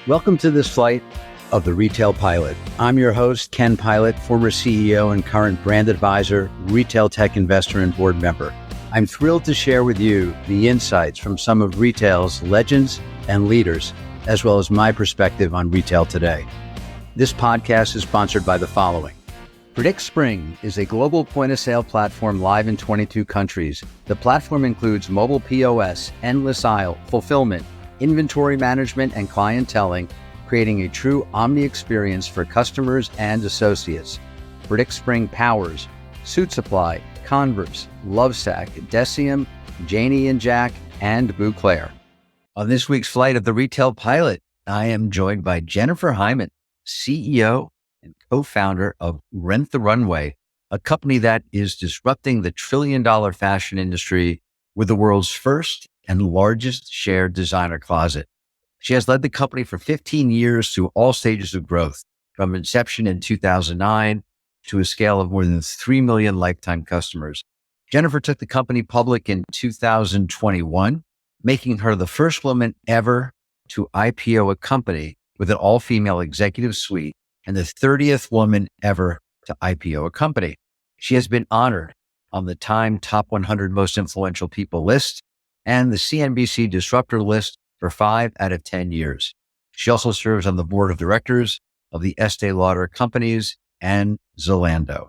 Welcome to this flight of the Retail Pilot. I'm your host, Ken Pilot, former CEO and current brand advisor, retail tech investor, and board member. I'm thrilled to share with you the insights from some of retail's legends and leaders, as well as my perspective on retail today. This podcast is sponsored by the following. PredictSpring is a global point-of-sale platform live in 22 countries. The platform includes mobile POS, endless aisle, fulfillment, inventory management, and clienteling, creating a true omni experience for customers and associates. PredictSpring powers Suit Supply, Converse, Lovesac, Decium, Janie and Jack, and Bouclair. On this week's flight of the Retail Pilot, I am joined by Jennifer Hyman, CEO and co-founder of Rent the Runway, a company that is disrupting the trillion-dollar fashion industry with the world's first and largest shared designer closet. She has led the company for 15 years through all stages of growth, from inception in 2009 to a scale of more than 3 million lifetime customers. Jennifer took the company public in 2021, making her the first woman ever to IPO a company with an all-female executive suite and the 30th woman ever to IPO a company. She has been honored on the Time Top 100 Most Influential People list and the CNBC Disruptor list for 5 out of 10 years. She also serves on the board of directors of the Estee Lauder Companies and Zalando.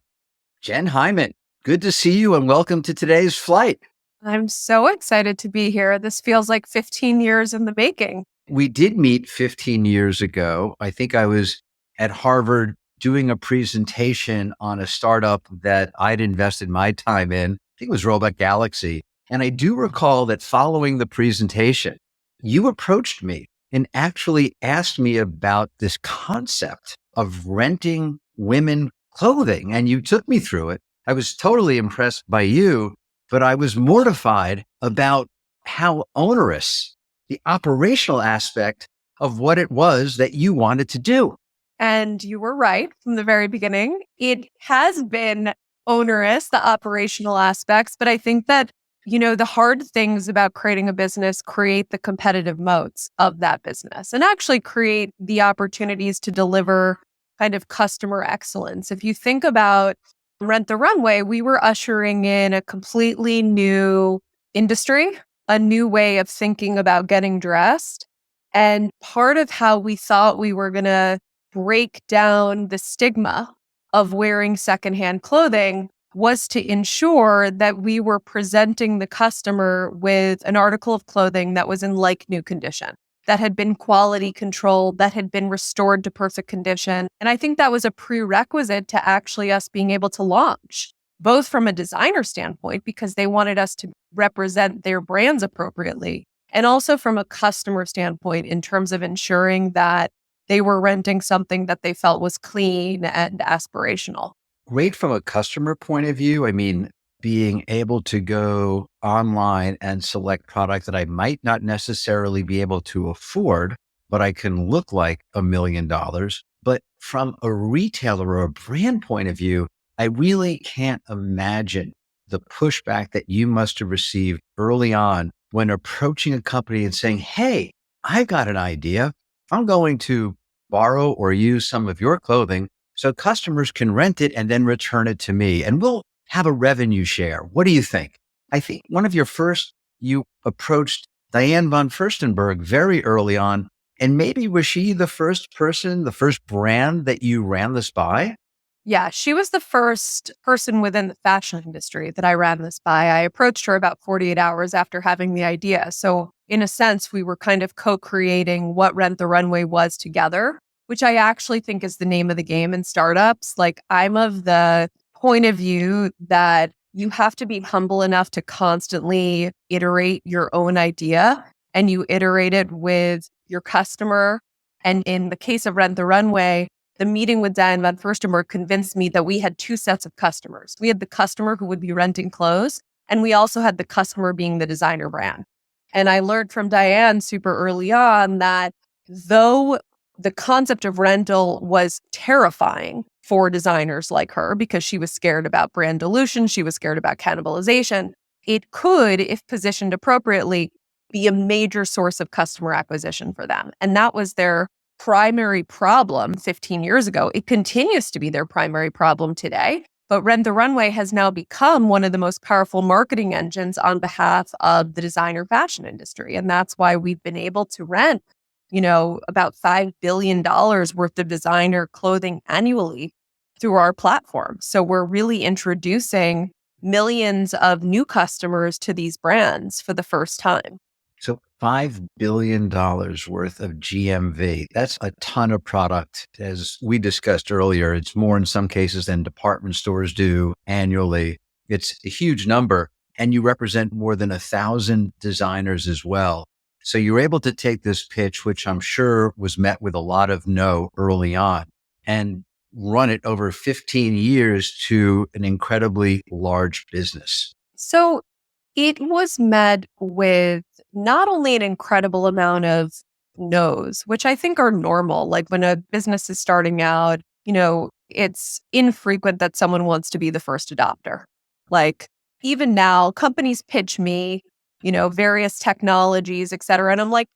Jen Hyman, good to see you and welcome to today's flight. I'm so excited to be here. This feels like 15 years in the making. We did meet 15 years ago. I think I was at Harvard doing a presentation on a startup that I'd invested my time in. I think it was Robot Galaxy. And I do recall that following the presentation, you approached me and actually asked me about this concept of renting women clothing. And you took me through it. I was totally impressed by you, but I was mortified about how onerous the operational aspect of what it was that you wanted to do. And you were right from the very beginning. It has been onerous, the operational aspects, but I think that the hard things about creating a business create the competitive moats of that business and actually create the opportunities to deliver kind of customer excellence. If you think about Rent the Runway, we were ushering in a completely new industry, a new way of thinking about getting dressed. And part of how we thought we were going to break down the stigma of wearing secondhand clothing was to ensure that we were presenting the customer with an article of clothing that was in like new condition, that had been quality controlled, that had been restored to perfect condition. And I think that was a prerequisite to actually us being able to launch, both from a designer standpoint, because they wanted us to represent their brands appropriately, and also from a customer standpoint in terms of ensuring that they were renting something that they felt was clean and aspirational. Great from a customer point of view. I mean, being able to go online and select product that I might not necessarily be able to afford, but I can look like $1 million. But from a retailer or a brand point of view, I really can't imagine the pushback that you must have received early on when approaching a company and saying, hey, I've got an idea. I'm going to borrow or use some of your clothing so customers can rent it and then return it to me, and we'll have a revenue share. What do you think? I think you approached Diane von Furstenberg very early on, and maybe was she the first person, the first brand that you ran this by? Yeah, she was the first person within the fashion industry that I ran this by. I approached her about 48 hours after having the idea. So in a sense, we were kind of co-creating what Rent the Runway was together, which I actually think is the name of the game in startups. Like, I'm of the point of view that you have to be humble enough to constantly iterate your own idea, and you iterate it with your customer. And in the case of Rent the Runway, the meeting with Diane von Furstenberg convinced me that we had two sets of customers. We had the customer who would be renting clothes, and we also had the customer being the designer brand. And I learned from Diane super early on that though the concept of rental was terrifying for designers like her because she was scared about brand dilution, she was scared about cannibalization, it could, if positioned appropriately, be a major source of customer acquisition for them. And that was their primary problem 15 years ago. It continues to be their primary problem today. But Rent the Runway has now become one of the most powerful marketing engines on behalf of the designer fashion industry. And that's why we've been able to rent, about $5 billion worth of designer clothing annually through our platform. So we're really introducing millions of new customers to these brands for the first time. So $5 billion worth of GMV. That's a ton of product. As we discussed earlier, it's more in some cases than department stores do annually. It's a huge number, and you represent more than 1,000 designers as well. So you're able to take this pitch, which I'm sure was met with a lot of no early on, and run it over 15 years to an incredibly large business. So it was met with not only an incredible amount of no's, which I think are normal. Like when a business is starting out, it's infrequent that someone wants to be the first adopter. Like even now, companies pitch me, various technologies, et cetera. And I'm like,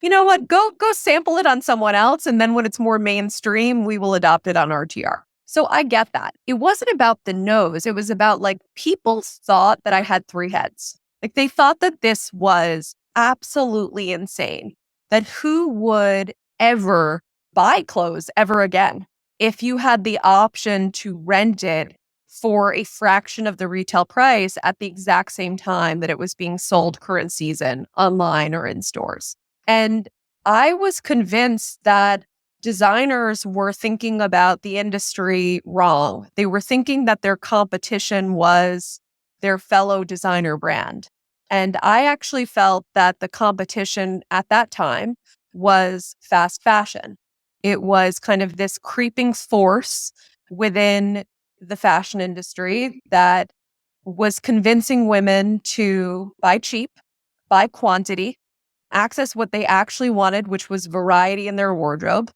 you know what, go sample it on someone else. And then when it's more mainstream, we will adopt it on RTR. So I get that. It wasn't about the no's. It was about people thought that I had three heads. They thought that this was absolutely insane, that who would ever buy clothes ever again if you had the option to rent it for a fraction of the retail price at the exact same time that it was being sold current season online or in stores. And I was convinced that designers were thinking about the industry wrong. They were thinking that their competition was their fellow designer brand. And I actually felt that the competition at that time was fast fashion. It was kind of this creeping force within the fashion industry that was convincing women to buy cheap, buy quantity, access what they actually wanted, which was variety in their wardrobe,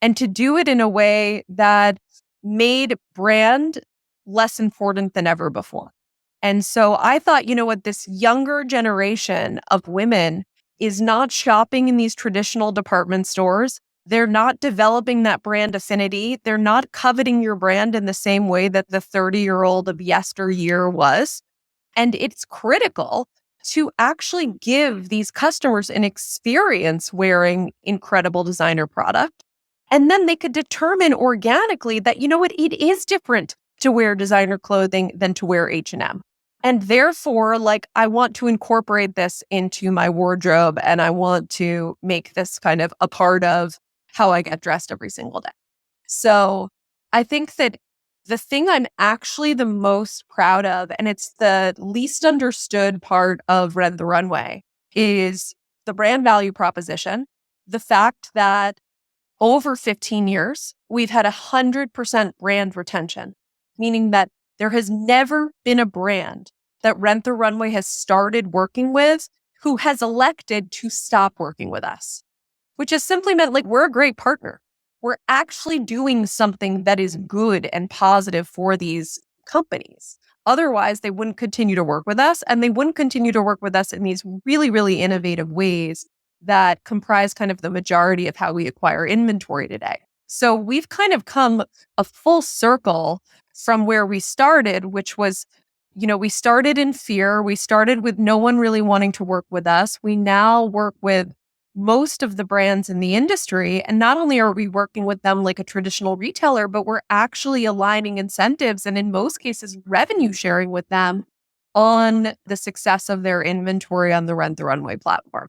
and to do it in a way that made brand less important than ever before. And so I thought, this younger generation of women is not shopping in these traditional department stores. They're not developing that brand affinity. They're not coveting your brand in the same way that the 30-year-old of yesteryear was. And it's critical to actually give these customers an experience wearing incredible designer product. And then they could determine organically that, it is different to wear designer clothing than to wear H&M. And therefore, I want to incorporate this into my wardrobe, and I want to make this kind of a part of how I get dressed every single day. So I think that the thing I'm actually the most proud of, and it's the least understood part of Rent the Runway, is the brand value proposition. The fact that over 15 years, we've had 100% brand retention, meaning that there has never been a brand that Rent the Runway has started working with who has elected to stop working with us, which has simply meant we're a great partner. We're actually doing something that is good and positive for these companies. Otherwise, they wouldn't continue to work with us, and they wouldn't continue to work with us in these really, really innovative ways that comprise kind of the majority of how we acquire inventory today. So we've kind of come a full circle from where we started, which was, we started in fear. We started with no one really wanting to work with us. We now work with most of the brands in the industry. And not only are we working with them like a traditional retailer, but we're actually aligning incentives and in most cases, revenue sharing with them on the success of their inventory on the Rent the Runway platform.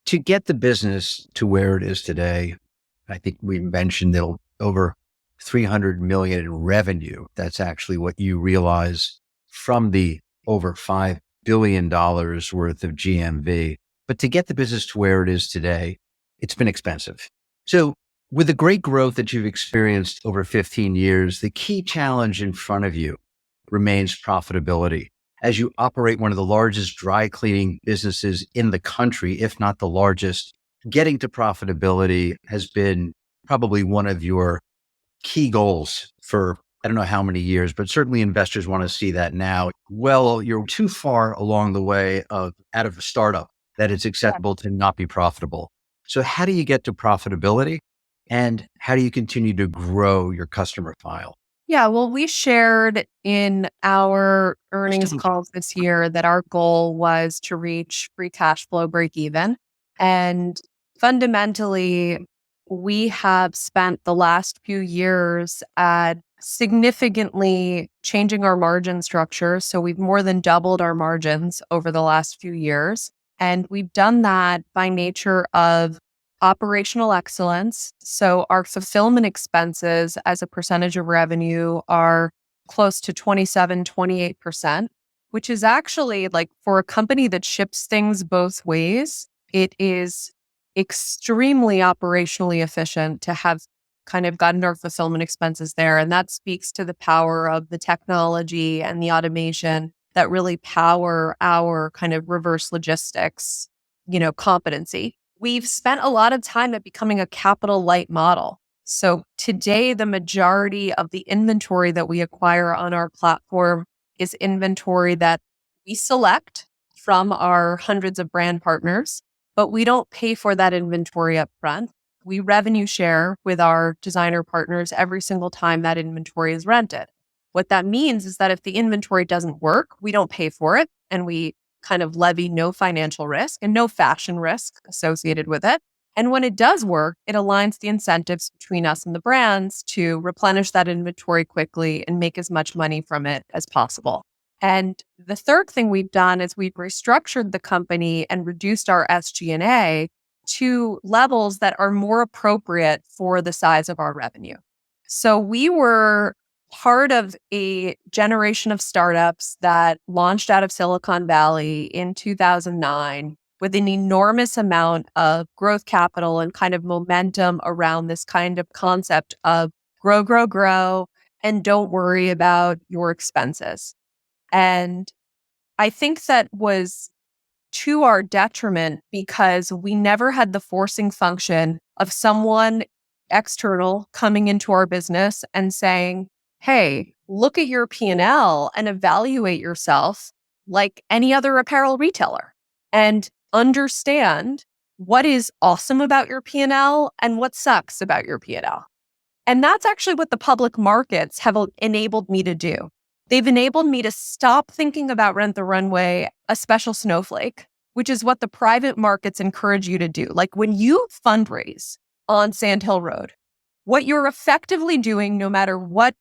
To get the business to where it is today, I think we mentioned that over 300 million in revenue. That's actually what you realize from the over $5 billion worth of GMV. But to get the business to where it is today, it's been expensive. So with the great growth that you've experienced over 15 years, the key challenge in front of you remains profitability. As you operate one of the largest dry cleaning businesses in the country, if not the largest, getting to profitability has been probably one of your key goals for I don't know how many years, but certainly investors want to see that now. Well, you're too far along the way out of a startup that it's acceptable to not be profitable. So how do you get to profitability? And how do you continue to grow your customer file? Yeah, well, we shared in our earnings calls this year that our goal was to reach free cash flow break even. And fundamentally, we have spent the last few years at significantly changing our margin structure. So we've more than doubled our margins over the last few years. And we've done that by nature of operational excellence. So our fulfillment expenses as a percentage of revenue are close to 28%, which is actually like for a company that ships things both ways, it is extremely operationally efficient to have kind of gotten our fulfillment expenses there. And that speaks to the power of the technology and the automation that really power our kind of reverse logistics, competency. We've spent a lot of time at becoming a capital light model. So today, the majority of the inventory that we acquire on our platform is inventory that we select from our hundreds of brand partners, but we don't pay for that inventory up front. We revenue share with our designer partners every single time that inventory is rented. What that means is that if the inventory doesn't work, we don't pay for it, and we kind of levy no financial risk and no fashion risk associated with it. And when it does work, it aligns the incentives between us and the brands to replenish that inventory quickly and make as much money from it as possible. And the third thing we've done is we've restructured the company and reduced our SG&A to levels that are more appropriate for the size of our revenue. So we were part of a generation of startups that launched out of Silicon Valley in 2009 with an enormous amount of growth capital and kind of momentum around this kind of concept of grow, grow, grow, and don't worry about your expenses. And I think that was to our detriment because we never had the forcing function of someone external coming into our business and saying, hey, look at your P&L and evaluate yourself like any other apparel retailer and understand what is awesome about your P&L and what sucks about your P&L. And that's actually what the public markets have enabled me to do. They've enabled me to stop thinking about Rent the Runway, a special snowflake, which is what the private markets encourage you to do. Like when you fundraise on Sand Hill Road, what you're effectively doing, no matter what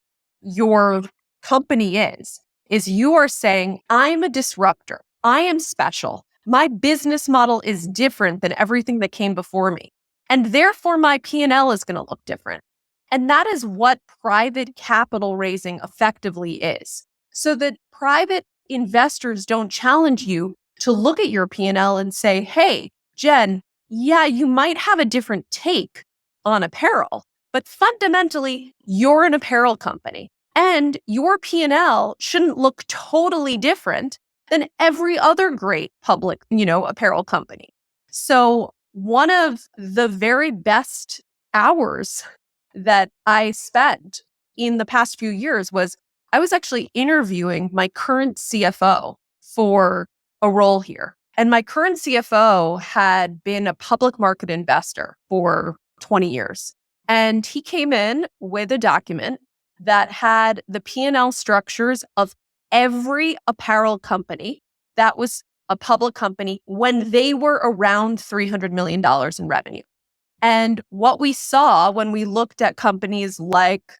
your company is you are saying, I'm a disruptor. I am special. My business model is different than everything that came before me. And therefore, my P&L is going to look different. And that is what private capital raising effectively is. So that private investors don't challenge you to look at your P&L and say, hey, Jen, yeah, you might have a different take on apparel, but fundamentally, you're an apparel company and your P&L shouldn't look totally different than every other great public, apparel company. So one of the very best hours that I spent in the past few years was I was actually interviewing my current CFO for a role here. And my current CFO had been a public market investor for 20 years. And he came in with a document that had the P&L structures of every apparel company that was a public company when they were around $300 million in revenue. And what we saw when we looked at companies like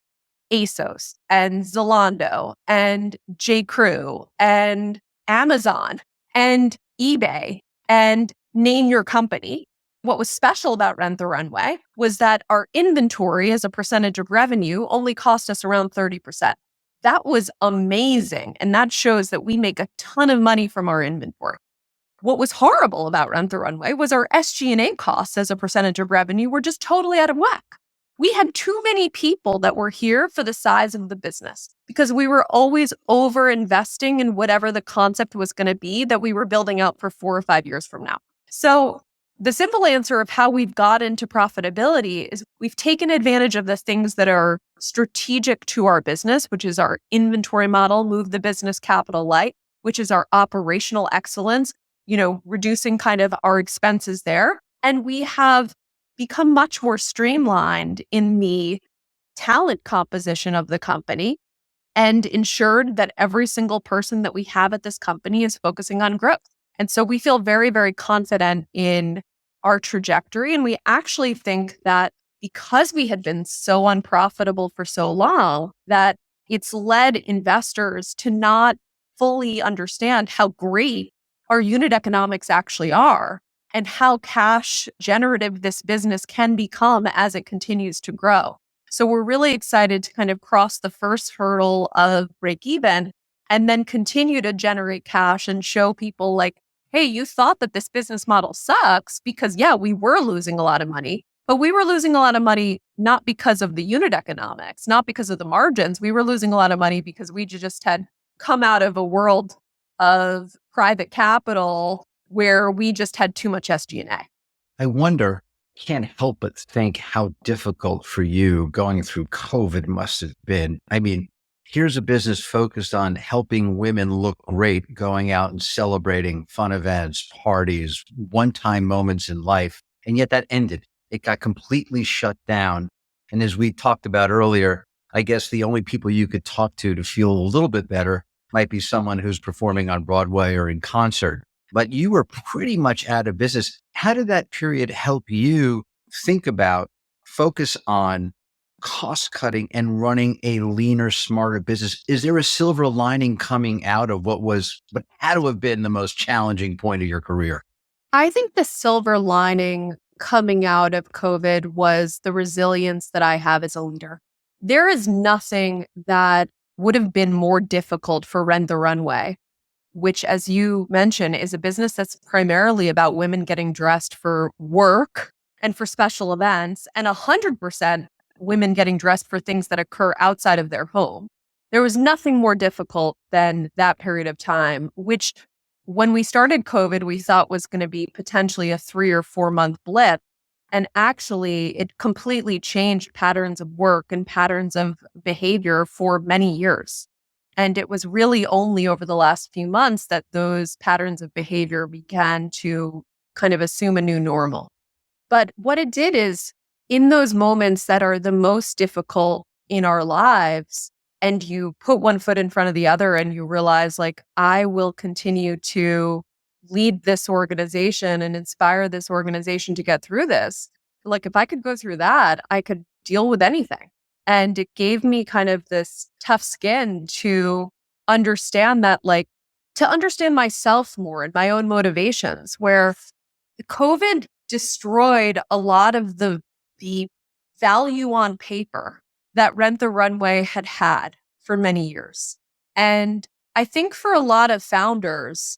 ASOS and Zalando and J.Crew and Amazon and eBay and name your company, what was special about Rent the Runway was that our inventory as a percentage of revenue only cost us around 30%. That was amazing. And that shows that we make a ton of money from our inventory. What was horrible about Rent the Runway was our SG&A costs as a percentage of revenue were just totally out of whack. We had too many people that were here for the size of the business because we were always over investing in whatever the concept was going to be that we were building out for 4 or 5 years from now. So the simple answer of how we've got into profitability is we've taken advantage of the things that are strategic to our business, which is our inventory model, move the business capital light, which is our operational excellence, reducing kind of our expenses there. And we have become much more streamlined in the talent composition of the company and ensured that every single person that we have at this company is focusing on growth. And so we feel very, very confident in our trajectory. And we actually think that because we had been so unprofitable for so long, that it's led investors to not fully understand how great our unit economics actually are and how cash generative this business can become as it continues to grow. So we're really excited to kind of cross the first hurdle of break even and then continue to generate cash and show people like, hey, you thought that this business model sucks because, yeah, we were losing a lot of money, but we were losing a lot of money not because of the unit economics, not because of the margins. We were losing a lot of money because we just had come out of a world of private capital where we just had too much SG&A. I wonder, can't help but think how difficult for you going through COVID must have been. I mean, here's a business focused on helping women look great, going out and celebrating fun events, parties, one-time moments in life. And yet that ended. It got completely shut down. And as we talked about earlier, I guess the only people you could talk to feel a little bit better might be someone who's performing on Broadway or in concert. But you were pretty much out of business. How did that period help you think about, focus on cost cutting and running a leaner, smarter business? Is there a silver lining coming out of what had to have been the most challenging point of your career? I think the silver lining coming out of COVID was the resilience that I have as a leader. There is nothing that would have been more difficult for Rent the Runway, which, as you mentioned, is a business that's primarily about women getting dressed for work and for special events, and 100% women getting dressed for things that occur outside of their home. There was nothing more difficult than that period of time, which when we started COVID, we thought was going to be potentially a 3 or 4 month blip. And actually, it completely changed patterns of work and patterns of behavior for many years. And it was really only over the last few months that those patterns of behavior began to kind of assume a new normal. But what it did is, in those moments that are the most difficult in our lives, and you put one foot in front of the other and you realize, like, I will continue to lead this organization and inspire this organization to get through this. Like, if I could go through that, I could deal with anything. And it gave me kind of this tough skin to understand that, like, to understand myself more and my own motivations, where COVID destroyed a lot of the value on paper that Rent the Runway had for many years. And I think for a lot of founders,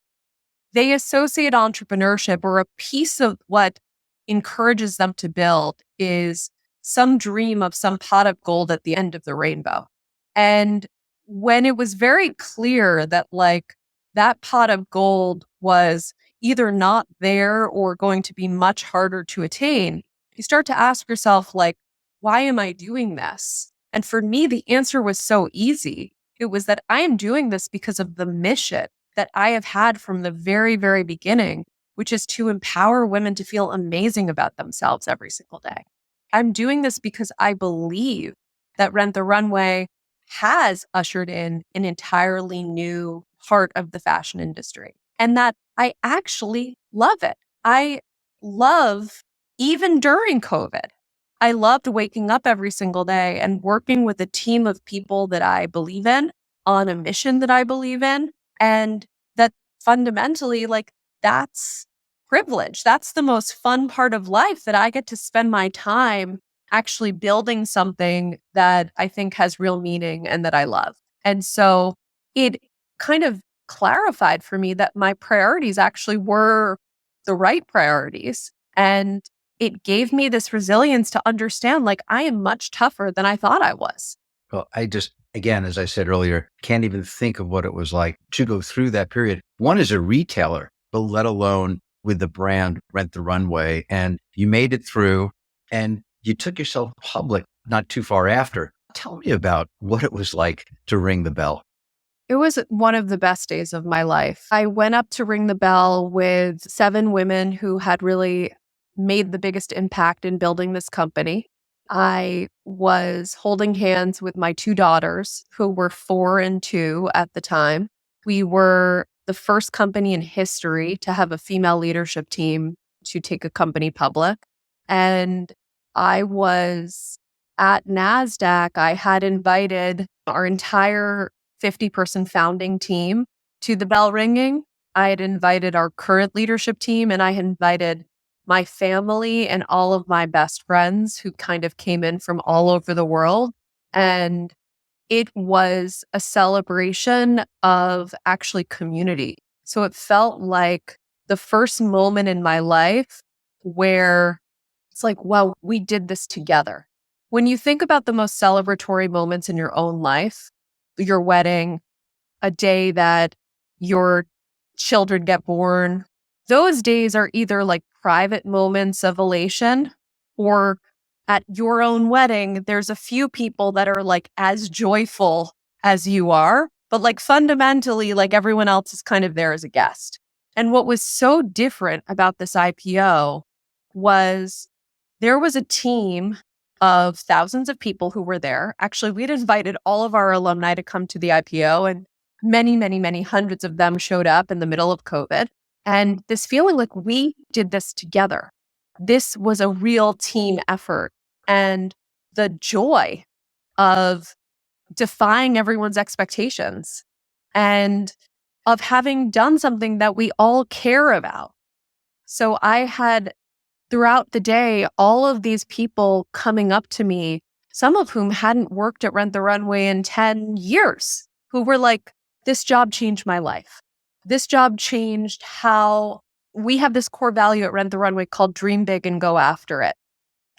they associate entrepreneurship, or a piece of what encourages them to build is some dream of some pot of gold at the end of the rainbow. And when it was very clear that, like, that pot of gold was either not there or going to be much harder to attain, you start to ask yourself, like, why am I doing this? And for me, the answer was so easy. It was that I am doing this because of the mission that I have had from the very, very beginning, which is to empower women to feel amazing about themselves every single day. I'm doing this because I believe that Rent the Runway has ushered in an entirely new part of the fashion industry, and that I actually love it. I love, even during COVID, I loved waking up every single day and working with a team of people that I believe in, on a mission that I believe in. And that fundamentally, like, that's privilege. That's the most fun part of life, that I get to spend my time actually building something that I think has real meaning and that I love. And so it kind of clarified for me that my priorities actually were the right priorities. And it gave me this resilience to understand, like, I am much tougher than I thought I was. Well, again, as I said earlier, can't even think of what it was like to go through that period. One, as a retailer, but let alone with the brand Rent the Runway. And you made it through, and you took yourself public not too far after. Tell me about what it was like to ring the bell. It was one of the best days of my life. I went up to ring the bell with 7 women who had really made the biggest impact in building this company. I was holding hands with my two daughters, who were 4 and 2 at the time. We were the first company in history to have a female leadership team to take a company public. And I was at NASDAQ. I had invited our entire 50-person founding team to the bell ringing. I had invited our current leadership team, and I had invited my family and all of my best friends who kind of came in from all over the world. And it was a celebration of actually community. So it felt like the first moment in my life where it's like, wow, we did this together. When you think about the most celebratory moments in your own life, your wedding, a day that your children get born, those days are either like private moments of elation, or at your own wedding, there's a few people that are like as joyful as you are, but like fundamentally, like everyone else is kind of there as a guest. And what was so different about this IPO was there was a team of thousands of people who were there. Actually, we'd invited all of our alumni to come to the IPO, and many, many, many hundreds of them showed up in the middle of COVID. And this feeling like we did this together. This was a real team effort. And the joy of defying everyone's expectations and of having done something that we all care about. So I had, throughout the day, all of these people coming up to me, some of whom hadn't worked at Rent the Runway in 10 years, who were like, this job changed my life. This job changed how we have this core value at Rent the Runway called dream big and go after it.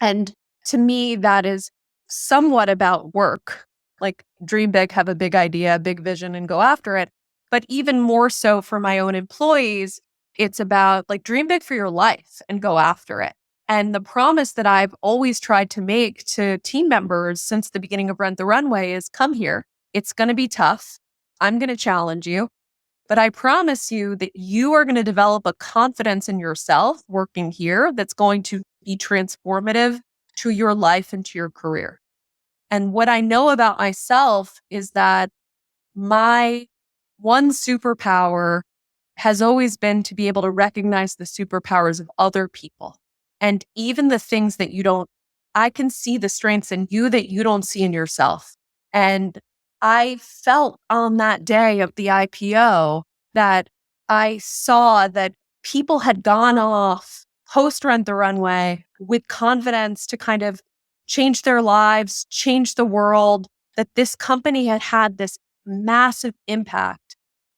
And to me, that is somewhat about work, like dream big, have a big idea, big vision, and go after it. But even more so for my own employees, it's about like dream big for your life and go after it. And the promise that I've always tried to make to team members since the beginning of Rent the Runway is come here. It's going to be tough. I'm going to challenge you. But I promise you that you are going to develop a confidence in yourself working here that's going to be transformative to your life and to your career. And what I know about myself is that my one superpower has always been to be able to recognize the superpowers of other people. And even the things that I can see the strengths in you that you don't see in yourself. And I felt on that day of the IPO that I saw that people had gone off post Rent the Runway with confidence to kind of change their lives, change the world, that this company had had this massive impact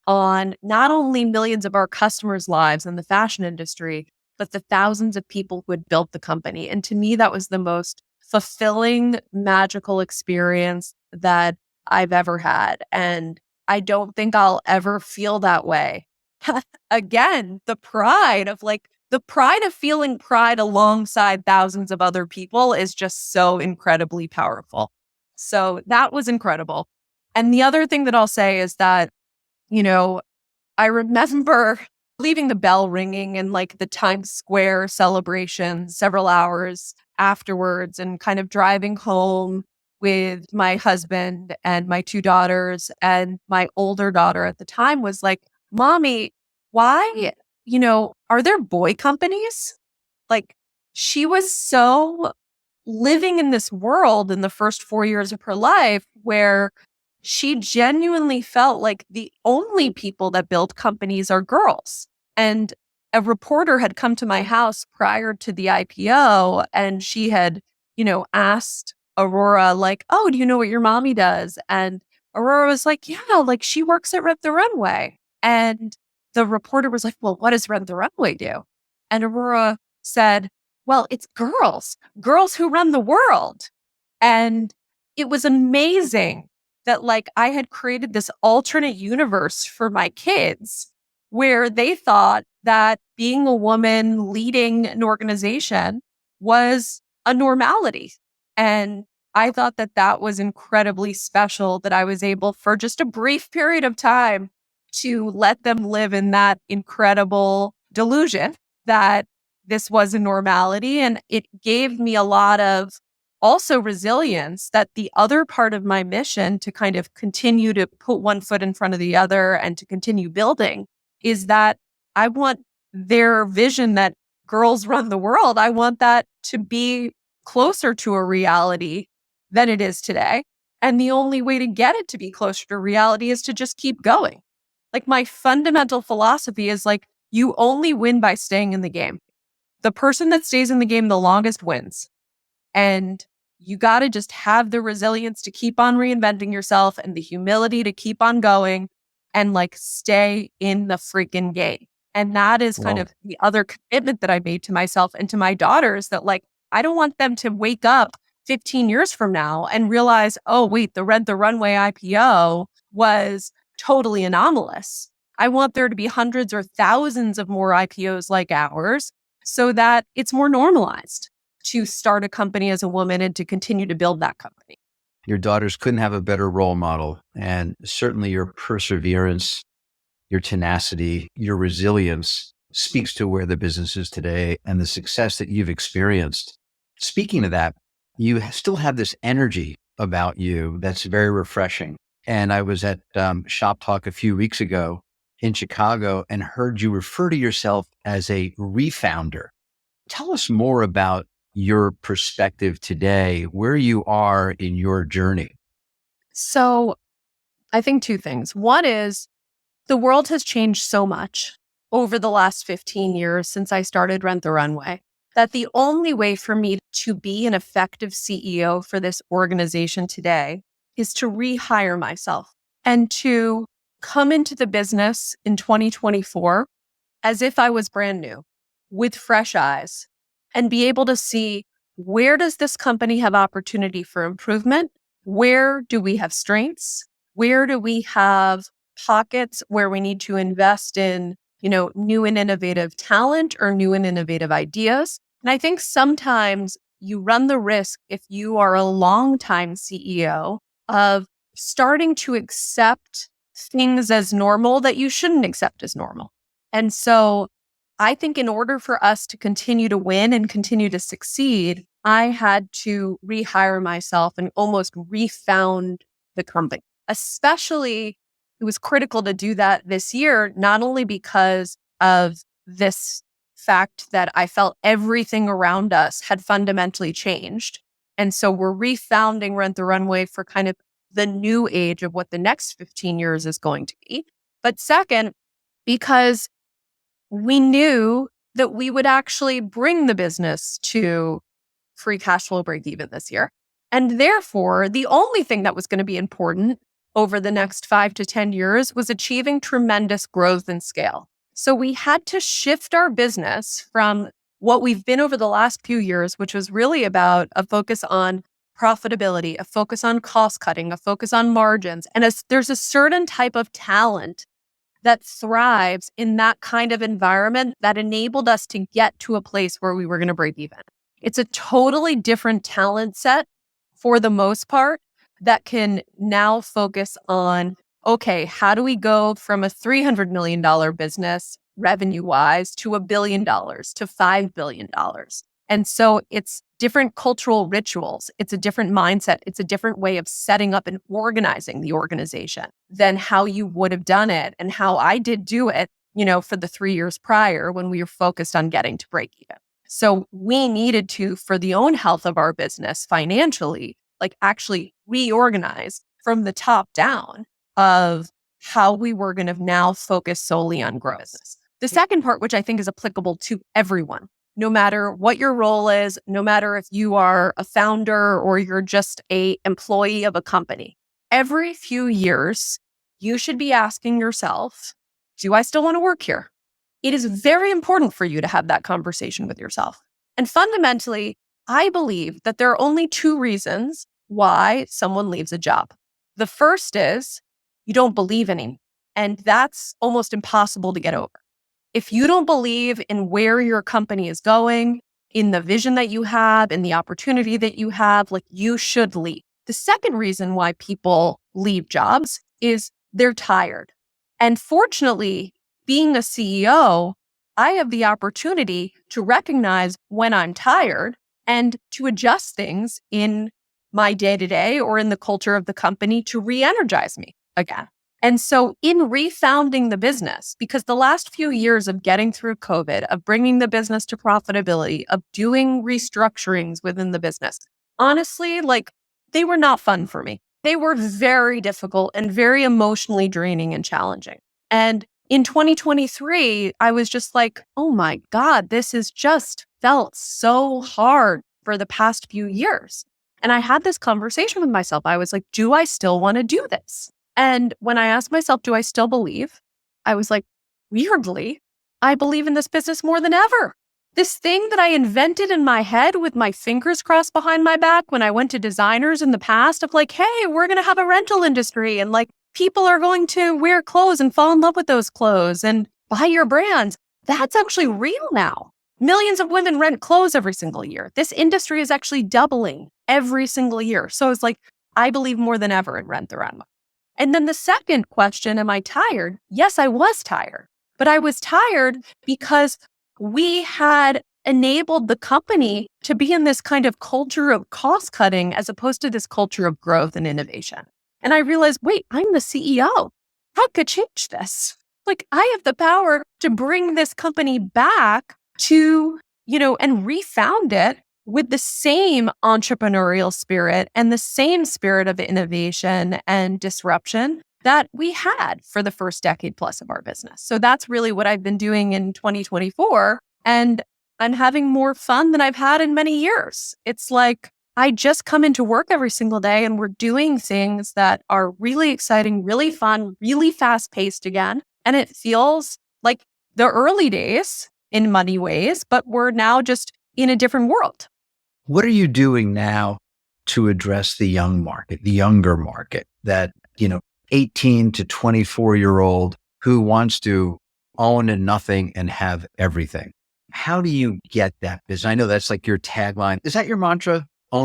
on not only millions of our customers' lives in the fashion industry, but the thousands of people who had built the company. And to me, that was the most fulfilling, magical experience that I've ever had. And I don't think I'll ever feel that way. Again, the pride of feeling pride alongside thousands of other people is just so incredibly powerful. So that was incredible. And the other thing that I'll say is that, I remember leaving the bell ringing and like the Times Square celebration several hours afterwards and kind of driving home with my husband and my two daughters. And my older daughter at the time was like, Mommy, why, are there boy companies? Like, she was so living in this world in the first 4 years of her life where she genuinely felt like the only people that build companies are girls. And a reporter had come to my house prior to the IPO and she had, asked Aurora, like, oh, do you know what your mommy does? And Aurora was like, yeah, like she works at Rent the Runway. And the reporter was like, well, what does Rent the Runway do? And Aurora said, well, it's girls who run the world. And it was amazing that like I had created this alternate universe for my kids where they thought that being a woman leading an organization was a normality. And I thought that that was incredibly special that I was able for just a brief period of time to let them live in that incredible delusion that this was a normality. And it gave me a lot of also resilience that the other part of my mission to kind of continue to put one foot in front of the other and to continue building is that I want their vision that girls run the world. I want that to be closer to a reality than it is today. And the only way to get it to be closer to reality is to just keep going. Like my fundamental philosophy is like, you only win by staying in the game. The person that stays in the game the longest wins. And you got to just have the resilience to keep on reinventing yourself and the humility to keep on going and like stay in the freaking game. And that is kind of the other commitment that I made to myself and to my daughters that like, I don't want them to wake up 15 years from now and realize, oh, wait, the Rent the Runway IPO was totally anomalous. I want there to be hundreds or thousands of more IPOs like ours so that it's more normalized to start a company as a woman and to continue to build that company. Your daughters couldn't have a better role model. And certainly your perseverance, your tenacity, your resilience speaks to where the business is today and the success that you've experienced. Speaking of that, you still have this energy about you that's very refreshing. And I was at Shop Talk a few weeks ago in Chicago and heard you refer to yourself as a refounder. Tell us more about your perspective today, where you are in your journey. So I think two things. One is the world has changed so much over the last 15 years since I started Rent the Runway that the only way for me to be an effective CEO for this organization today is to rehire myself and to come into the business in 2024 as if I was brand new with fresh eyes and be able to see where does this company have opportunity for improvement? Where do we have strengths? Where do we have pockets where we need to invest in, new and innovative talent or new and innovative ideas? And I think sometimes you run the risk if you are a longtime CEO of starting to accept things as normal that you shouldn't accept as normal. And so I think in order for us to continue to win and continue to succeed, I had to rehire myself and almost refound the company. Especially, it was critical to do that this year, not only because of this fact that I felt everything around us had fundamentally changed. And so we're refounding Rent the Runway for kind of the new age of what the next 15 years is going to be. But second, because we knew that we would actually bring the business to free cash flow break even this year. And therefore, the only thing that was going to be important over the next 5 to 10 years was achieving tremendous growth and scale. So we had to shift our business from what we've been over the last few years, which was really about a focus on profitability, a focus on cost cutting, a focus on margins. And there's a certain type of talent that thrives in that kind of environment that enabled us to get to a place where we were going to break even. It's a totally different talent set for the most part that can now focus on, okay, how do we go from a $300 million business revenue-wise to $1 billion, to $5 billion? And so it's different cultural rituals. It's a different mindset. It's a different way of setting up and organizing the organization than how you would have done it and how I did do it, for the 3 years prior when we were focused on getting to break even. So we needed to, for the own health of our business financially, like actually reorganize from the top down of how we were going to now focus solely on growth. The second part, which I think is applicable to everyone, no matter what your role is, no matter if you are a founder or you're just an employee of a company, every few years, you should be asking yourself, do I still want to work here? It is very important for you to have that conversation with yourself. And fundamentally, I believe that there are only two reasons why someone leaves a job. The first is you don't believe in him, and that's almost impossible to get over. If you don't believe in where your company is going, in the vision that you have, in the opportunity that you have, like you should leave. The second reason why people leave jobs is they're tired. And fortunately, being a CEO, I have the opportunity to recognize when I'm tired and to adjust things in my day-to-day or in the culture of the company to re-energize me again. And so in refounding the business, because the last few years of getting through COVID, of bringing the business to profitability, of doing restructurings within the business, honestly, like they were not fun for me. They were very difficult and very emotionally draining and challenging. And in 2023, I was just like, oh my God, this has just felt so hard for the past few years. And I had this conversation with myself. I was like, do I still want to do this? And when I asked myself, do I still believe? I was like, weirdly, I believe in this business more than ever. This thing that I invented in my head with my fingers crossed behind my back when I went to designers in the past of like, hey, we're going to have a rental industry and like people are going to wear clothes and fall in love with those clothes and buy your brands. That's actually real now. Millions of women rent clothes every single year. This industry is actually doubling every single year. So it's like, I believe more than ever in Rent the Runway. And then the second question, am I tired? Yes, I was tired, but I was tired because we had enabled the company to be in this kind of culture of cost cutting as opposed to this culture of growth and innovation. And I realized, wait, I'm the CEO. I could change this. Like I have the power to bring this company back to, and refound it with the same entrepreneurial spirit and the same spirit of innovation and disruption that we had for the first decade plus of our business. So that's really what I've been doing in 2024. And I'm having more fun than I've had in many years. It's like I just come into work every single day and we're doing things that are really exciting, really fun, really fast paced again. And it feels like the early days in many ways, but we're now just in a different world. What are you doing now to address the young market, the younger market, that, 18 to 24-year-old who wants to own and nothing and have everything? How do you get that business? I know that's like your tagline. Is that your mantra? Own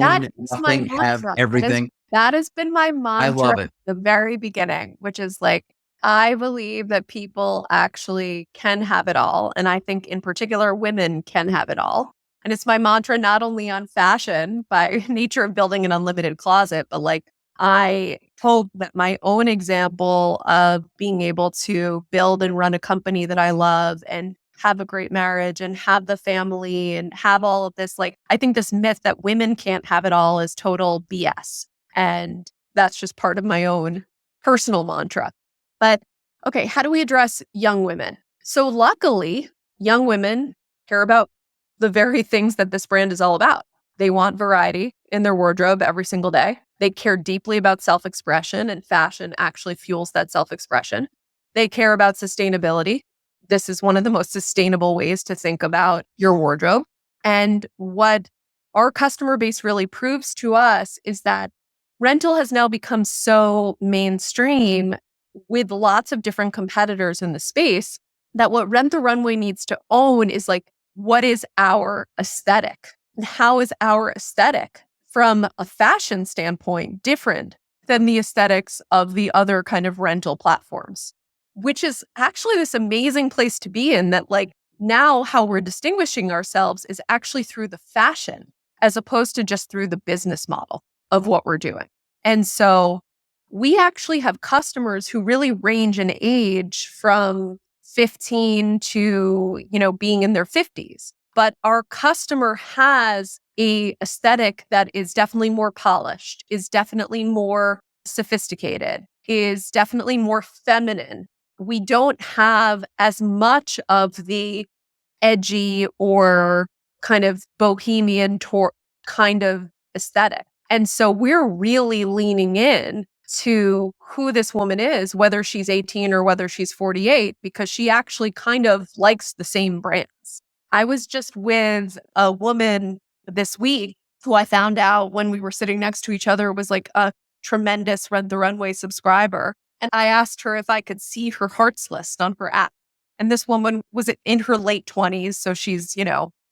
nothing, have everything? That has been my mantra I love it. at the very beginning, which is like, I believe that people actually can have it all. And I think in particular, women can have it all. And it's my mantra, not only on fashion by nature of building an unlimited closet, but like I hope that my own example of being able to build and run a company that I love and have a great marriage and have the family and have all of this, like, I think this myth that women can't have it all is total BS. And that's just part of my own personal mantra. But okay, how do we address young women? So luckily, young women care about the very things that this brand is all about. They want variety in their wardrobe every single day. They care deeply about self-expression, and fashion actually fuels that self-expression. They care about sustainability. This is one of the most sustainable ways to think about your wardrobe. And what our customer base really proves to us is that rental has now become so mainstream with lots of different competitors in the space that what Rent the Runway needs to own is like, what is our aesthetic? And how is our aesthetic from a fashion standpoint different than the aesthetics of the other kind of rental platforms? Which is actually this amazing place to be in, that like now how we're distinguishing ourselves is actually through the fashion as opposed to just through the business model of what we're doing. And so we actually have customers who really range in age from 15 to, being in their 50s. But our customer has a aesthetic that is definitely more polished, is definitely more sophisticated, is definitely more feminine. We don't have as much of the edgy or kind of bohemian kind of aesthetic. And so we're really leaning in to who this woman is, whether she's 18 or whether she's 48, because she actually kind of likes the same brands. I was just with a woman this week who I found out when we were sitting next to each other was like a tremendous Rent the Runway subscriber. And I asked her if I could see her hearts list on her app. And this woman was in her late 20s. So she's,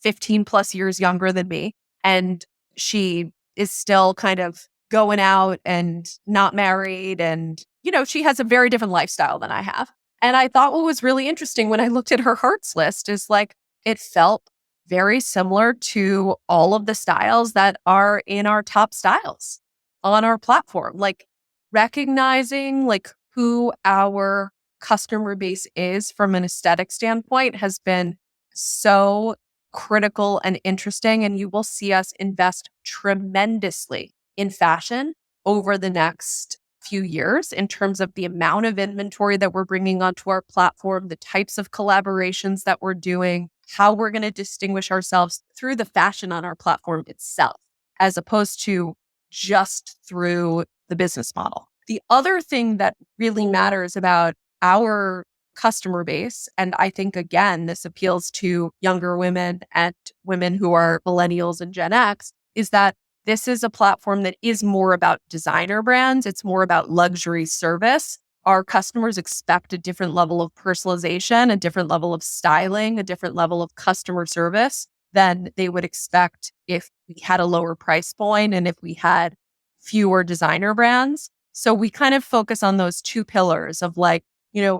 15 plus years younger than me. And she is still kind of going out and not married. And, she has a very different lifestyle than I have. And I thought what was really interesting when I looked at her hearts list is like, it felt very similar to all of the styles that are in our top styles on our platform. Like recognizing like who our customer base is from an aesthetic standpoint has been so critical and interesting. And you will see us invest tremendously in fashion over the next few years in terms of the amount of inventory that we're bringing onto our platform, the types of collaborations that we're doing, how we're going to distinguish ourselves through the fashion on our platform itself, as opposed to just through the business model. The other thing that really matters about our customer base, and I think, again, this appeals to younger women and women who are millennials and Gen X, is that this is a platform that is more about designer brands. It's more about luxury service. Our customers expect a different level of personalization, a different level of styling, a different level of customer service than they would expect if we had a lower price point and if we had fewer designer brands. So we kind of focus on those two pillars of like,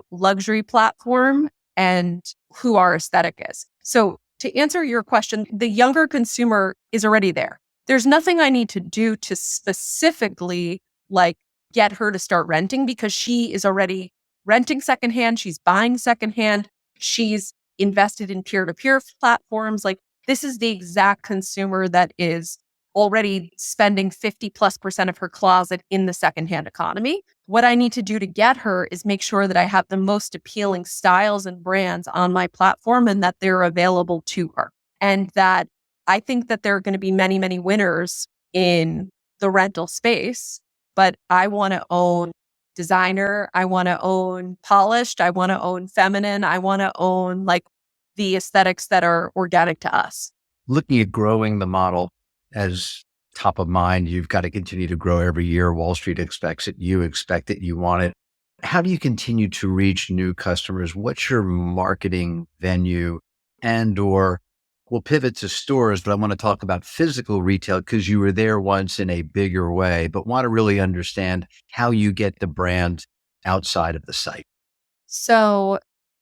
luxury platform and who our aesthetic is. So to answer your question, the younger consumer is already there. There's nothing I need to do to specifically like get her to start renting because she is already renting secondhand. She's buying secondhand. She's invested in peer-to-peer platforms. Like this is the exact consumer that is already spending 50+% of her closet in the secondhand economy. What I need to do to get her is make sure that I have the most appealing styles and brands on my platform and that they're available to her. And that I think that there are going to be many, many winners in the rental space, but I want to own designer. I want to own polished. I want to own feminine. I want to own like the aesthetics that are organic to us. Looking at growing the model as top of mind, you've got to continue to grow every year. Wall Street expects it. You expect it. You want it. How do you continue to reach new customers? What's your marketing venue or we'll pivot to stores, but I want to talk about physical retail because you were there once in a bigger way, but want to really understand how you get the brand outside of the site. So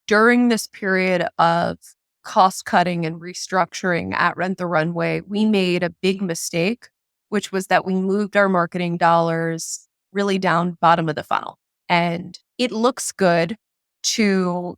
during this period of cost cutting and restructuring at Rent the Runway, we made a big mistake, which was that we moved our marketing dollars really down bottom of the funnel. And it looks good to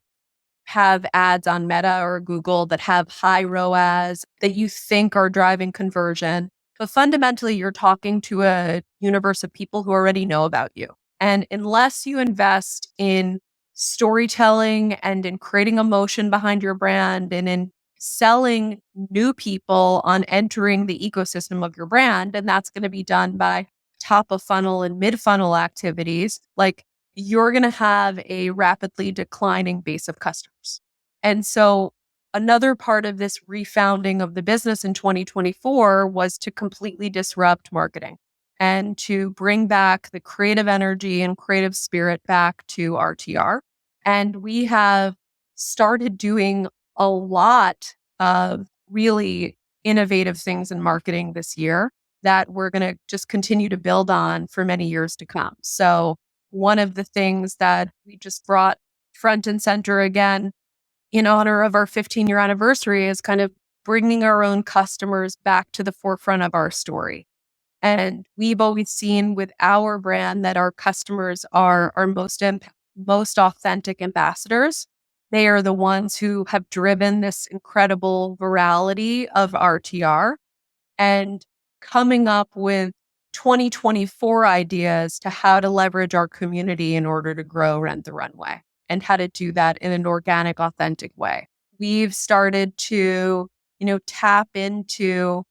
have ads on Meta or Google that have high ROAS that you think are driving conversion. But fundamentally, you're talking to a universe of people who already know about you. And unless you invest in storytelling and in creating emotion behind your brand and in selling new people on entering the ecosystem of your brand, and that's going to be done by top of funnel and mid funnel activities, like you're going to have a rapidly declining base of customers. And so another part of this refounding of the business in 2024 was to completely disrupt marketing and to bring back the creative energy and creative spirit back to RTR. And we have started doing a lot of really innovative things in marketing this year that we're going to just continue to build on for many years to come. So one of the things that we just brought front and center again in honor of our 15-year anniversary is kind of bringing our own customers back to the forefront of our story. And we've always seen with our brand that our customers are our most authentic ambassadors. They are the ones who have driven this incredible virality of RTR and coming up with 2024 ideas to how to leverage our community in order to grow Rent the Runway and how to do that in an organic, authentic way. We've started to, tap into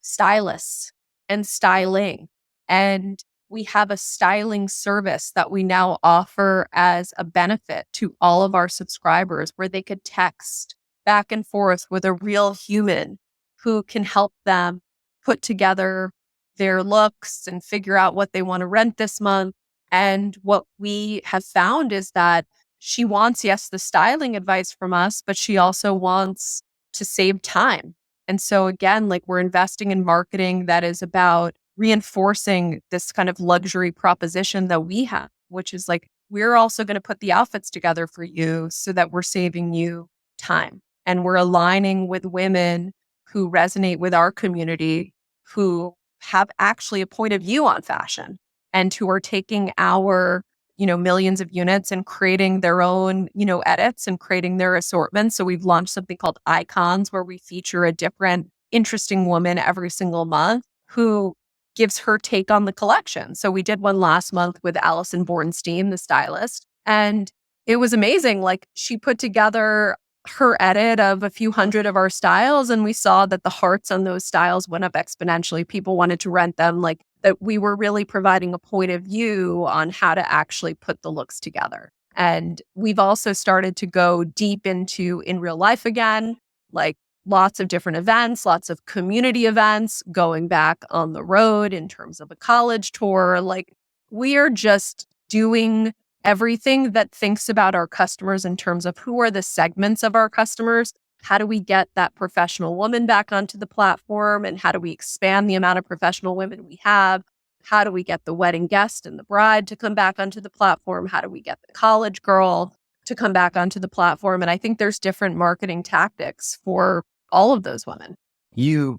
stylists and styling. And we have a styling service that we now offer as a benefit to all of our subscribers where they could text back and forth with a real human who can help them put together their looks and figure out what they want to rent this month. And what we have found is that she wants, yes, the styling advice from us, but she also wants to save time. And so again, like we're investing in marketing that is about reinforcing this kind of luxury proposition that we have, which is like we're also going to put the outfits together for you so that we're saving you time. And we're aligning with women who resonate with our community, who have actually a point of view on fashion and who are taking our, millions of units and creating their own, edits and creating their assortments. So we've launched something called Icons, where we feature a different, interesting woman every single month who gives her take on the collection. So we did one last month with Alison Bornstein, the stylist, and it was amazing. Like, she put together her edit of a few hundred of our styles, and we saw that the hearts on those styles went up exponentially. People wanted to rent them, like that we were really providing a point of view on how to actually put the looks together. And we've also started to go deep into in real life again, like lots of different events, lots of community events, going back on the road in terms of a college tour. Like, we are just doing everything that thinks about our customers in terms of who are the segments of our customers. How do we get that professional woman back onto the platform? And how do we expand the amount of professional women we have? How do we get the wedding guest and the bride to come back onto the platform? How do we get the college girl to come back onto the platform? And I think there's different marketing tactics for all of those women.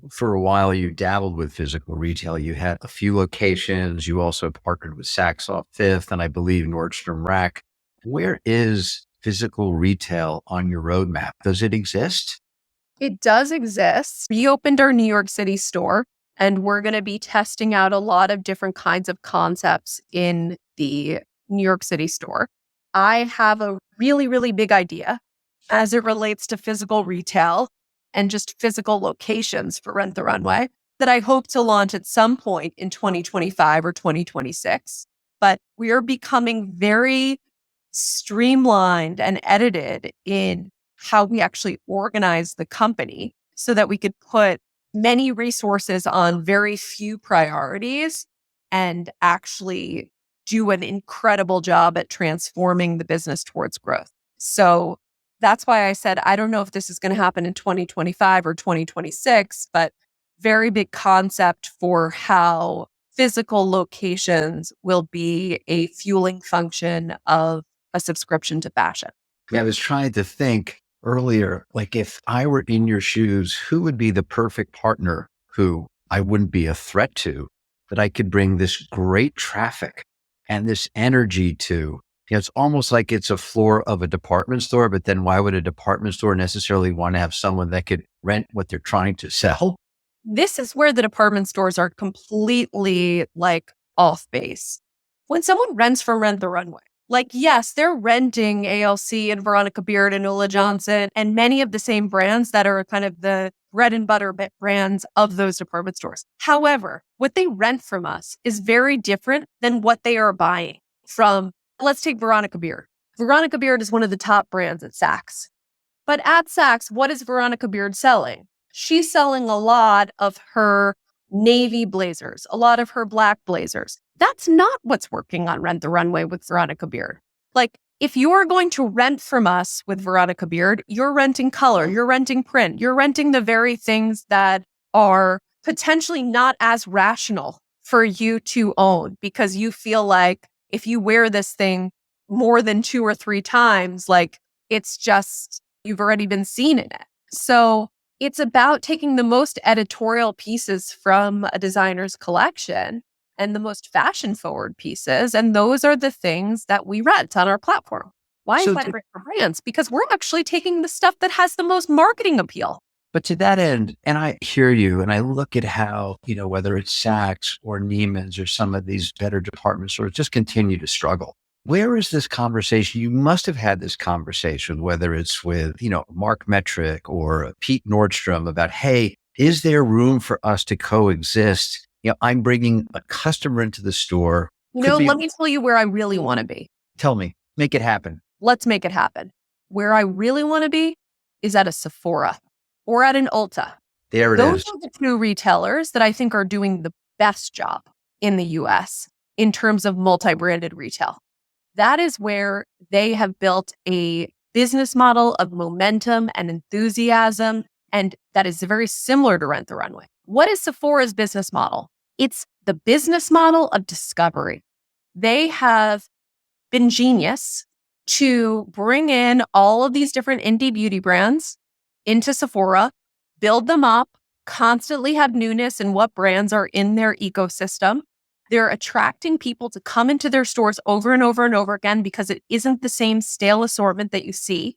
For a while, you dabbled with physical retail. You had a few locations. You also partnered with Saks Off Fifth and I believe Nordstrom Rack. Where is physical retail on your roadmap? Does it exist? It does exist. We opened our New York City store, and we're going to be testing out a lot of different kinds of concepts in the New York City store. I have a really, really big idea as it relates to physical retail and just physical locations for Rent the Runway that I hope to launch at some point in 2025 or 2026. But we are becoming very streamlined and edited in how we actually organize the company so that we could put many resources on very few priorities and actually do an incredible job at transforming the business towards growth. So that's why I said, I don't know if this is going to happen in 2025 or 2026, but very big concept for how physical locations will be a fueling function of a subscription to fashion. Yeah, I was trying to think earlier, like if I were in your shoes, who would be the perfect partner who I wouldn't be a threat to, that I could bring this great traffic and this energy to? It's almost like it's a floor of a department store, but then why would a department store necessarily want to have someone that could rent what they're trying to sell? This is where the department stores are completely like off base. When someone rents from Rent the Runway, like, yes, they're renting ALC and Veronica Beard and Ulla Johnson and many of the same brands that are kind of the bread and butter brands of those department stores. However, what they rent from us is very different than what they are buying from. Let's take Veronica Beard. Veronica Beard is one of the top brands at Saks. But at Saks, what is Veronica Beard selling? She's selling a lot of her navy blazers, a lot of her black blazers. That's not what's working on Rent the Runway with Veronica Beard. Like, if you're going to rent from us with Veronica Beard, you're renting color, you're renting print, you're renting the very things that are potentially not as rational for you to own because you feel like if you wear this thing more than 2 or 3 times, like it's just, you've already been seen in it. So it's about taking the most editorial pieces from a designer's collection and the most fashion forward pieces. And those are the things that we rent on our platform. Why is that great for brands? Because we're actually taking the stuff that has the most marketing appeal. But to that end, and I hear you, and I look at how, whether it's Saks or Neiman's or some of these better department stores just continue to struggle. Where is this conversation? You must have had this conversation, whether it's with, Mark Metrick or Pete Nordstrom about, hey, is there room for us to coexist? I'm bringing a customer into the store. Let me tell you where I really want to be. Tell me, make it happen. Let's make it happen. Where I really want to be is at a Sephora or at an Ulta. There it is. Those are the 2 retailers that I think are doing the best job in the US in terms of multi-branded retail. That is where they have built a business model of momentum and enthusiasm, and that is very similar to Rent the Runway. What is Sephora's business model? It's the business model of discovery. They have been genius to bring in all of these different indie beauty brands into Sephora, build them up, constantly have newness in what brands are in their ecosystem. They're attracting people to come into their stores over and over and over again because it isn't the same stale assortment that you see.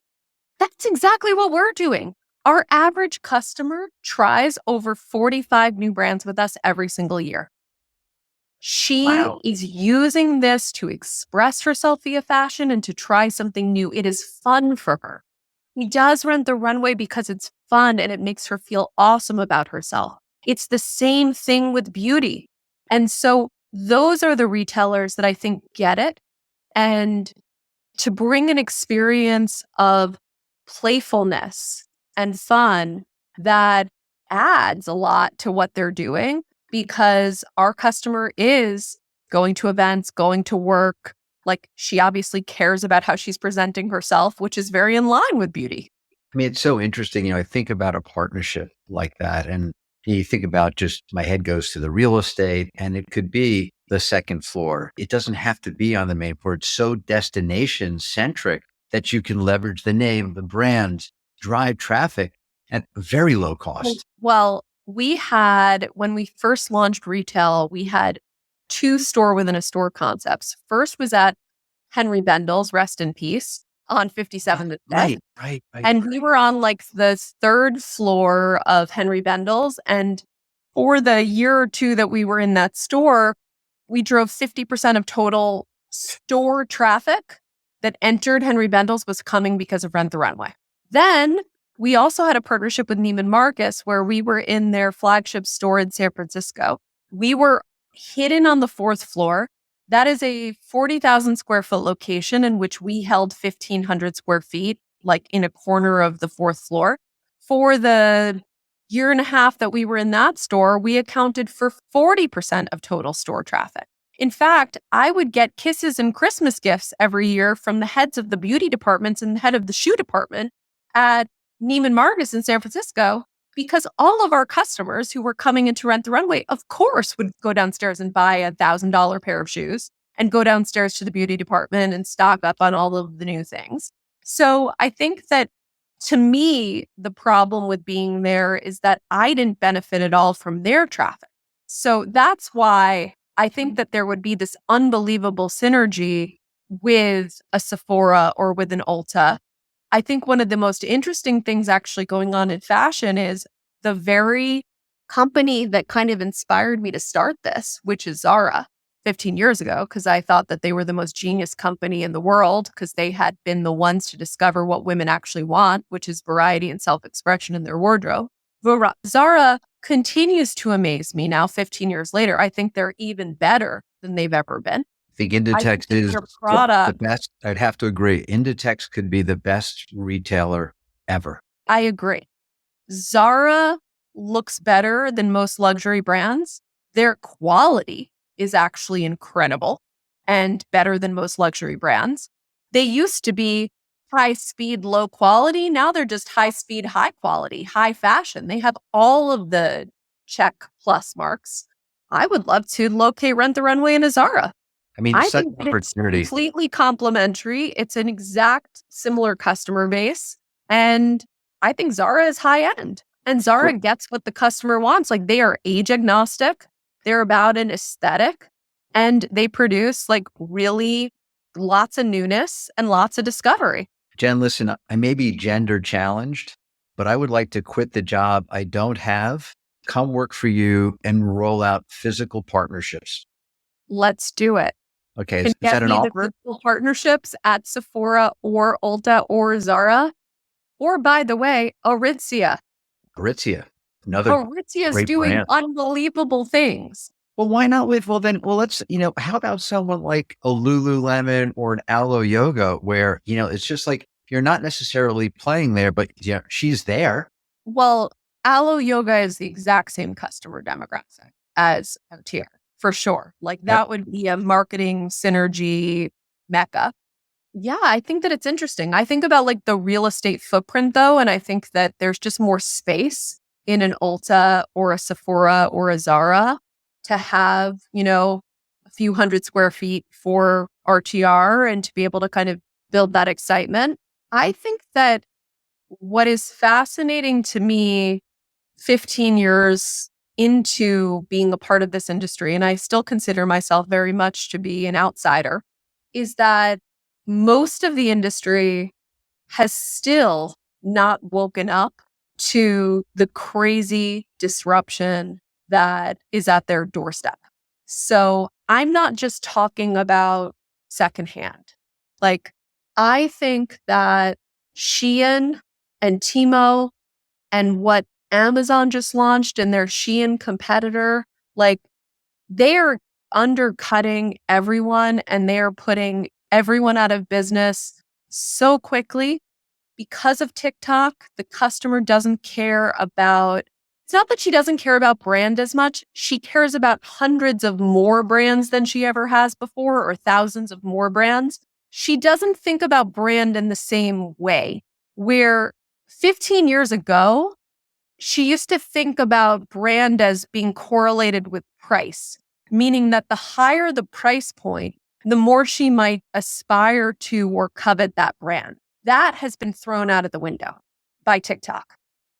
That's exactly what we're doing. Our average customer tries over 45 new brands with us every single year. She is using this to express herself via fashion and to try something new. It is fun for her. She does rent the runway because it's fun and it makes her feel awesome about herself. It's the same thing with beauty. And so those are the retailers that I think get it. And to bring an experience of playfulness and fun that adds a lot to what they're doing, because our customer is going to events, going to work. Like, she obviously cares about how she's presenting herself, which is very in line with beauty. I mean, it's so interesting. I think about a partnership like that, and you think about, just my head goes to the real estate, and it could be the second floor. It doesn't have to be on the main floor. It's so destination centric that you can leverage the name, the brand, drive traffic at very low cost. Well, when we first launched retail, we had 2 store within a store concepts. First was at Henry Bendel's, rest in peace, on 57th. Right. And we were on like the 3rd floor of Henry Bendel's. And for the year or 2 that we were in that store, we drove 50% of total store traffic that entered Henry Bendel's was coming because of Rent the Runway. Then we also had a partnership with Neiman Marcus where we were in their flagship store in San Francisco. We were hidden on the 4th floor. That is a 40,000 square foot location in which we held 1,500 square feet, like in a corner of the 4th floor. For the year and a half that we were in that store, we accounted for 40% of total store traffic. In fact, I would get kisses and Christmas gifts every year from the heads of the beauty departments and the head of the shoe department at Neiman Marcus in San Francisco, because all of our customers who were coming in to Rent the Runway, of course, would go downstairs and buy a $1,000 pair of shoes and go downstairs to the beauty department and stock up on all of the new things. So I think that, to me, the problem with being there is that I didn't benefit at all from their traffic. So that's why I think that there would be this unbelievable synergy with a Sephora or with an Ulta. I think one of the most interesting things actually going on in fashion is the very company that kind of inspired me to start this, which is Zara, 15 years ago, because I thought that they were the most genius company in the world because they had been the ones to discover what women actually want, which is variety and self-expression in their wardrobe. Zara continues to amaze me now, 15 years later. I think they're even better than they've ever been. I think Inditex is the best. I'd have to agree. Inditex could be the best retailer ever. I agree. Zara looks better than most luxury brands. Their quality is actually incredible and better than most luxury brands. They used to be high speed, low quality. Now they're just high speed, high quality, high fashion. They have all of the check plus marks. I would love to locate Rent the Runway in a Zara. I mean, I such think opportunity. it's completely complementary. It's an exact similar customer base. And I think Zara is high end. And Zara gets what the customer wants. Like, they are age agnostic. They're about an aesthetic. And they produce like really lots of newness and lots of discovery. Jen, listen, I may be gender challenged, but I would like to quit the job I don't have, come work for you, and roll out physical partnerships. Let's do it. Okay, is that an offer? Physical partnerships at Sephora or Ulta or Zara, or, by the way, Aritzia. Another Aritzia is doing brand. Unbelievable things. Well, why not let's, how about someone like a Lululemon or an Alo Yoga, where, it's just like, you're not necessarily playing there, but she's there. Well, Alo Yoga is the exact same customer demographic as OTR, for sure. Like, that would be a marketing synergy mecca. Yeah, I think that it's interesting. I think about like the real estate footprint though, and I think that there's just more space in an Ulta or a Sephora or a Zara to have, few hundred square feet for RTR and to be able to kind of build that excitement. I think that what is fascinating to me 15 years into being a part of this industry, and I still consider myself very much to be an outsider, is that most of the industry has still not woken up to the crazy disruption that is at their doorstep. So I'm not just talking about secondhand. Like, I think that Shein and Timo and what Amazon just launched and their Shein competitor, like, they are undercutting everyone and they are putting everyone out of business so quickly because of TikTok. The customer doesn't care about, it's not that she doesn't care about brand as much. She cares about hundreds of more brands than she ever has before, or thousands of more brands. She doesn't think about brand in the same way, where 15 years ago, she used to think about brand as being correlated with price, meaning that the higher the price point, the more she might aspire to or covet that brand. That has been thrown out of the window by TikTok.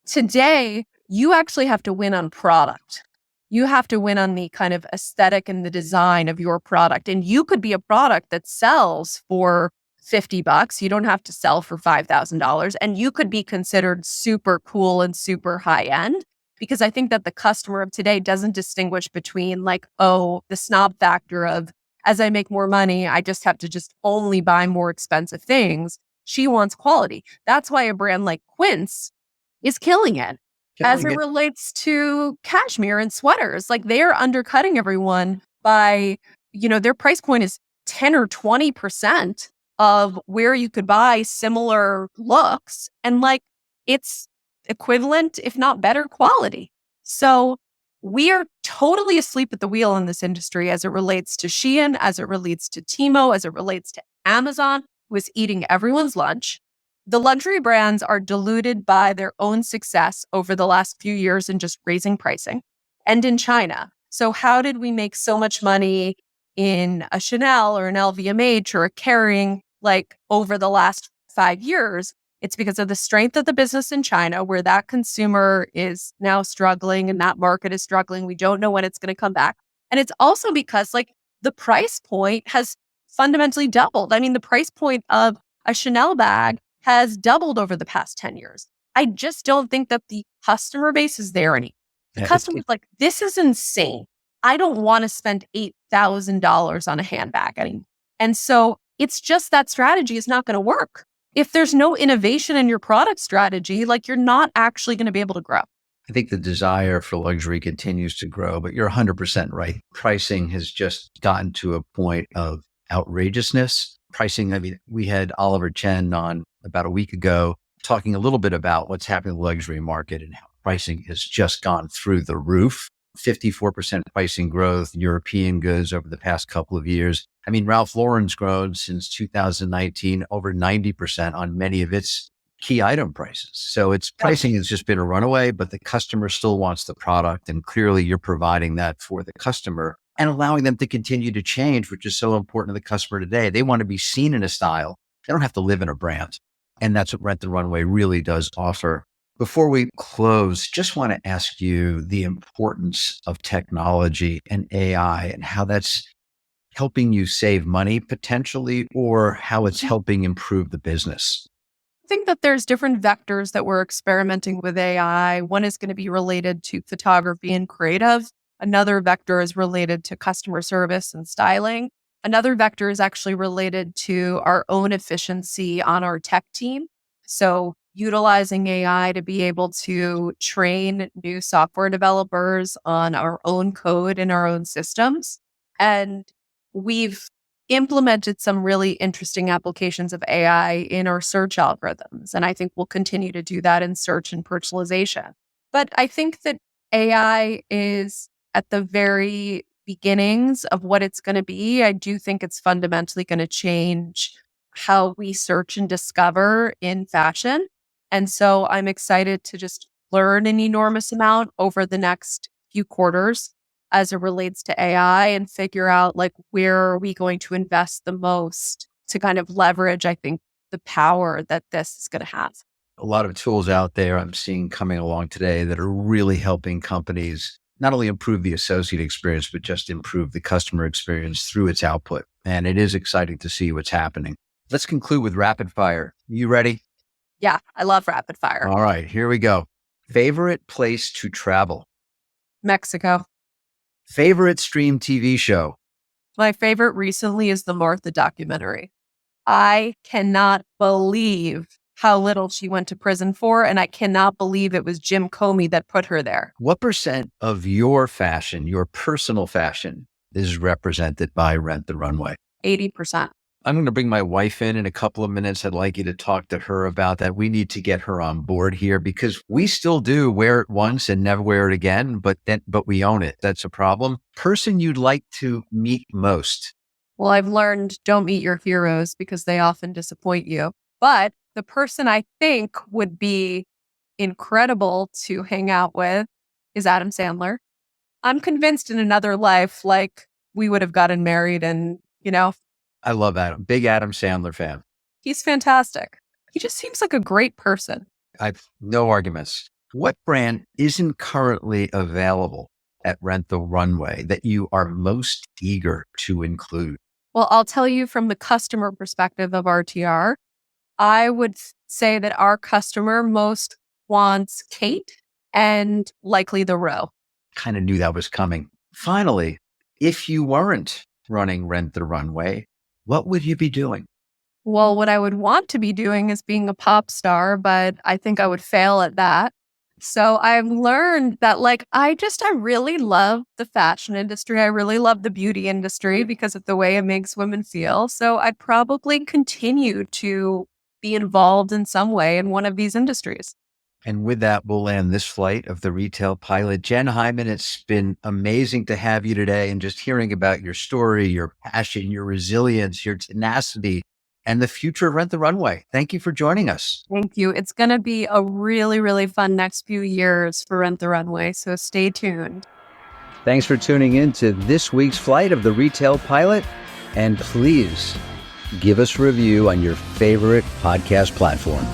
Today, you actually have to win on product. You have to win on the kind of aesthetic and the design of your product. And you could be a product that sells for $50. You don't have to sell for $5,000. And you could be considered super cool and super high end, because I think that the customer of today doesn't distinguish between like, oh, the snob factor of, as I make more money, I just have to just only buy more expensive things. She wants quality. That's why a brand like Quince is killing it. As it relates to cashmere and sweaters, like, they are undercutting everyone by, their price point is 10 or 20% of where you could buy similar looks. And like, it's equivalent, if not better quality. So we are totally asleep at the wheel in this industry as it relates to Shein, as it relates to Timo, as it relates to Amazon, who is eating everyone's lunch. The luxury brands are diluted by their own success over the last few years in just raising pricing, and in China. So how did we make so much money in a Chanel or an LVMH or a Kering, like, over the last 5 years? It's because of the strength of the business in China, where that consumer is now struggling and that market is struggling. We don't know when it's going to come back. And it's also because, like, the price point has fundamentally doubled. I mean, the price point of a Chanel bag has doubled over the past 10 years. I just don't think that the customer base is there anymore. The customer's like, this is insane. I don't want to spend $8,000 on a handbag anymore. And so it's just that strategy is not going to work. If there's no innovation in your product strategy, like, you're not actually going to be able to grow. I think the desire for luxury continues to grow, but you're 100% right. Pricing has just gotten to a point of outrageousness. Pricing, I mean, we had Oliver Chen on about a week ago talking a little bit about what's happening in the luxury market and how pricing has just gone through the roof. 54% pricing growth in European goods over the past couple of years. I mean, Ralph Lauren's grown since 2019 over 90% on many of its key item prices. So its pricing has just been a runaway, but the customer still wants the product. And clearly you're providing that for the customer and allowing them to continue to change, which is so important to the customer today. They want to be seen in a style. They don't have to live in a brand. And that's what Rent the Runway really does offer. Before we close, just want to ask you the importance of technology and AI and how that's helping you save money potentially, or how it's helping improve the business. I think that there's different vectors that we're experimenting with AI. One is going to be related to photography and creative. Another vector is related to customer service and styling. Another vector is actually related to our own efficiency on our tech team. So utilizing AI to be able to train new software developers on our own code and our own systems. And we've implemented some really interesting applications of AI in our search algorithms. And I think we'll continue to do that in search and personalization. But I think that AI is at the very beginnings of what it's going to be. I do think it's fundamentally going to change how we search and discover in fashion. And so I'm excited to just learn an enormous amount over the next few quarters as it relates to AI and figure out like where are we going to invest the most to kind of leverage, I think, the power that this is going to have. A lot of tools out there I'm seeing coming along today that are really helping companies not only improve the associate experience, but just improve the customer experience through its output. And it is exciting to see what's happening. Let's conclude with rapid fire. You ready? Yeah, I love rapid fire. All right, here we go. Favorite place to travel? Mexico. Favorite stream TV show? My favorite recently is the Martha documentary. I cannot believe how little she went to prison for, and I cannot believe it was Jim Comey that put her there. What percent of your fashion, your personal fashion, is represented by Rent the Runway? 80%. I'm going to bring my wife in a couple of minutes. I'd like you to talk to her about that. We need to get her on board here because we still do wear it once and never wear it again, but we own it. That's a problem. Person you'd like to meet most? Well, I've learned don't meet your heroes because they often disappoint you. But the person I think would be incredible to hang out with is Adam Sandler. I'm convinced in another life, like we would have gotten married and, I love Adam. Big Adam Sandler fan. He's fantastic. He just seems like a great person. I've no arguments. What brand isn't currently available at Rent the Runway that you are most eager to include? Well, I'll tell you from the customer perspective of RTR, I would say that our customer most wants Kate and likely the Row. Kind of knew that was coming. Finally, if you weren't running Rent the Runway, what would you be doing? Well, what I would want to be doing is being a pop star, but I think I would fail at that. So I've learned that I really love the fashion industry. I really love the beauty industry because of the way it makes women feel. So I'd probably continue to be involved in some way in one of these industries. And with that, we'll land this flight of the Retail Pilot. Jen Hyman, it's been amazing to have you today and just hearing about your story, your passion, your resilience, your tenacity, and the future of Rent the Runway. Thank you for joining us. Thank you. It's going to be a really, really fun next few years for Rent the Runway, so stay tuned. Thanks for tuning in to this week's flight of the Retail Pilot. And please give us a review on your favorite podcast platform.